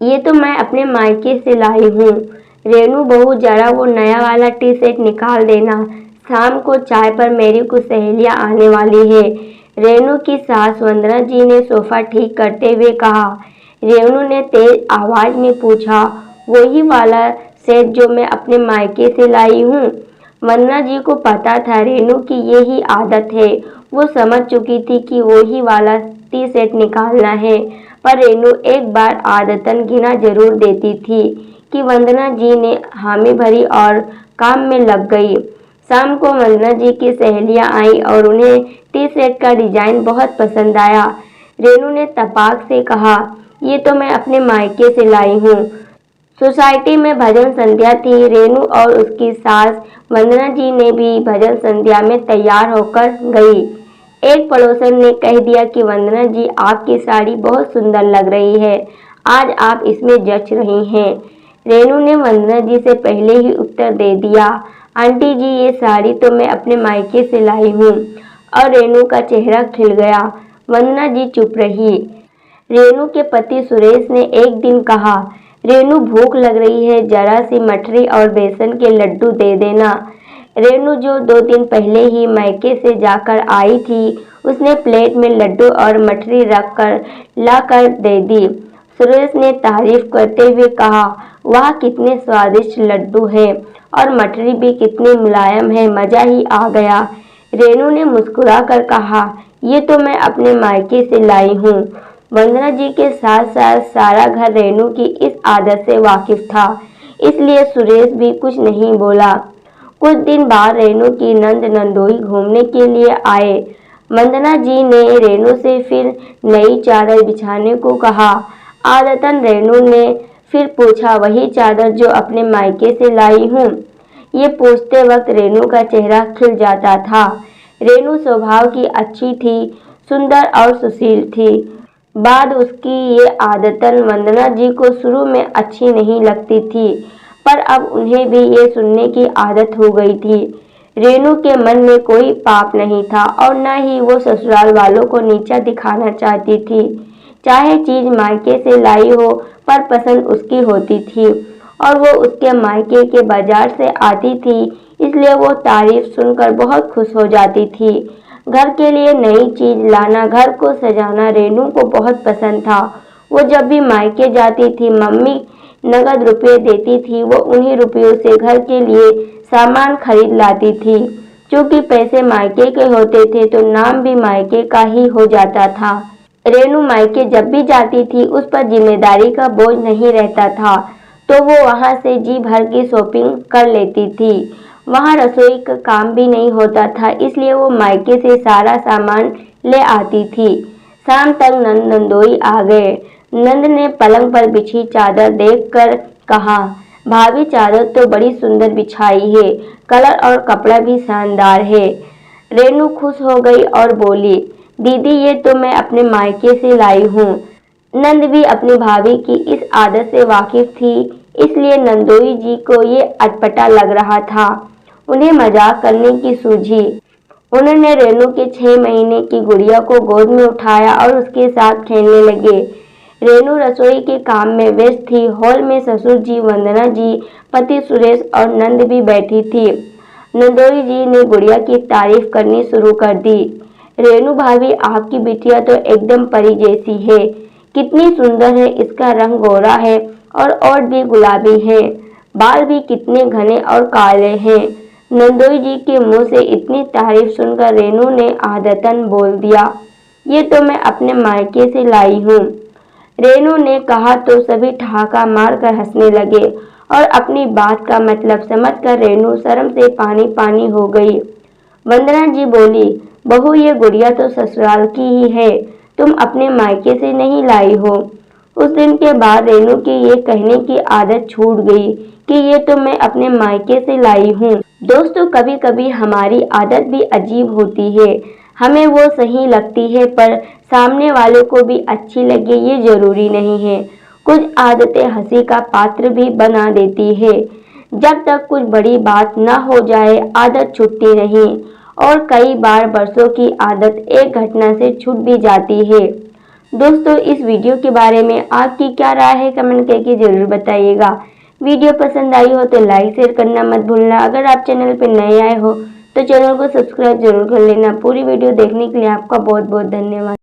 ये तो मैं अपने मायके से लाई हूँ। रेनू बहू जरा वो नया वाला टी सेट निकाल देना, शाम को चाय पर मेरी कुछ सहेलियाँ आने वाली है। रेनू की सास वंदना जी ने सोफा ठीक करते हुए कहा। रेनू ने तेज आवाज में पूछा, वही वाला सेट जो मैं अपने मायके से लाई हूँ? वंदना जी को पता था रेनू की यही आदत है। वो समझ चुकी थी कि वही वाला टी सेट निकालना है, पर रेनू एक बार आदतन घिना जरूर देती थी कि वंदना जी ने हामी भरी और काम में लग गई। शाम को वंदना जी की सहेलियां आई और उन्हें टी सेट का डिजाइन बहुत पसंद आया। रेनू ने तपाक से कहा, ये तो मैं अपने मायके से लाई हूँ। सोसाइटी में भजन संध्या थी। रेनू और उसकी सास वंदना जी ने भी भजन संध्या में तैयार होकर गई। एक पड़ोसन ने कह दिया कि वंदना जी, आपकी साड़ी बहुत सुंदर लग रही है, आज आप इसमें जच रही हैं। रेनू ने वंदना जी से पहले ही उत्तर दे दिया, आंटी जी, ये साड़ी तो मैं अपने मायके से लाई हूँ। और रेनू का चेहरा खिल गया। वंदना जी चुप रही। रेनू के पति सुरेश ने एक दिन कहा, रेनू भूख लग रही है, जरा सी मठरी और बेसन के लड्डू दे देना। रेनू जो 2 दिन पहले ही मायके से जाकर आई थी, उसने प्लेट में लड्डू और मठरी रखकर लाकर दे दी। सुरेश ने तारीफ करते हुए कहा, वाह कितने स्वादिष्ट लड्डू हैं और मठरी भी कितनी मुलायम है, मजा ही आ गया। रेनू ने मुस्कुराकर कहा, ये तो मैं अपने मायके से लाई हूँ। वंदना जी के साथ साथ सारा घर रेनू की इस आदत से वाकिफ था, इसलिए सुरेश भी कुछ नहीं बोला। कुछ दिन बाद रेनू की नंद नंदोई घूमने के लिए आए। वंदना जी ने रेनू से फिर नई चादर बिछाने को कहा। आदतन रेनू ने फिर पूछा, वही चादर जो अपने मायके से लाई हूँ? ये पूछते वक्त रेनू का चेहरा खिल जाता था। रेनू स्वभाव की अच्छी थी, सुंदर और सुशील थी। बाद उसकी ये आदतन वंदना जी को शुरू में अच्छी नहीं लगती थी, पर अब उन्हें भी ये सुनने की आदत हो गई थी। रेनू के मन में कोई पाप नहीं था और न ही वो ससुराल वालों को नीचा दिखाना चाहती थी। चाहे चीज मायके से लाई हो, पर पसंद उसकी होती थी और वो उसके मायके के बाजार से आती थी, इसलिए वो तारीफ सुनकर बहुत खुश हो जाती थी। घर के लिए नई चीज लाना, घर को सजाना रेनू को बहुत पसंद था। वो जब भी मायके जाती थी, मम्मी नगद रुपए देती थी, वो उन्हीं रुपयों से घर के लिए सामान खरीद लाती थी। क्योंकि पैसे मायके के होते थे तो नाम भी मायके का ही हो जाता था। रेनू मायके जब भी जाती थी, उस पर जिम्मेदारी का बोझ नहीं रहता था, तो वो वहां से जी भर की शॉपिंग कर लेती थी। वहां रसोई का काम भी नहीं होता था, इसलिए वो मायके से सारा सामान ले आती थी। शाम तक नंद नंदोई आ गए। नंद ने पलंग पर बिछी चादर देखकर कहा, भाभी चादर तो बड़ी सुंदर बिछाई है, कलर और कपड़ा भी शानदार है। रेनू खुश हो गई और बोली, दीदी ये तो मैं अपने मायके से लाई हूँ। नंद भी अपनी भाभी की इस आदत से वाकिफ थी, इसलिए नंदोई जी को ये अटपटा लग रहा था। उन्हें मजाक करने की सूझी। उन्होंने रेनू के 6 महीने की गुड़िया को गोद में उठाया और उसके साथ खेलने लगे। रेनू रसोई के काम में व्यस्त थी। हॉल में ससुर जी, वंदना जी, पति सुरेश और नंद भी बैठी थी। नंदोई जी ने गुड़िया की तारीफ करनी शुरू कर दी। रेनू भाभी, आपकी बिटिया तो एकदम परी जैसी है, कितनी सुंदर है, इसका रंग गोरा है और भी गुलाबी है, बाल भी कितने घने और काले हैं। नंदोई जी के मुंह से इतनी तारीफ सुनकर रेनू ने आदतन बोल दिया, ये तो मैं अपने मायके से लाई हूँ। रेनू ने कहा तो सभी ठहाका मारकर हंसने लगे और अपनी बात का मतलब समझकर रेनू शर्म से पानी पानी हो गई। वंदना जी बोली, बहू ये गुड़िया तो ससुराल की ही है, तुम अपने मायके से नहीं लाई हो। उस दिन के बाद रेनू की ये कहने की आदत छूट गई कि ये तो मैं अपने मायके से लाई हूँ। दोस्तों, कभी कभी हमारी आदत भी अजीब होती है। हमें वो सही लगती है, पर सामने वालों को भी अच्छी लगे ये जरूरी नहीं है। कुछ आदतें हंसी का पात्र भी बना देती है। जब तक कुछ बड़ी बात न हो जाए, आदत छूटती नहीं और कई बार बरसों की आदत एक घटना से छूट भी जाती है। दोस्तों इस वीडियो के बारे में आपकी क्या राय है कमेंट करके जरूर बताइएगा। वीडियो पसंद आई हो तो लाइक शेयर करना मत भूलना। अगर आप चैनल पर नए आए हो तो चैनल को सब्सक्राइब जरूर कर लेना। पूरी वीडियो देखने के लिए आपका बहुत बहुत धन्यवाद।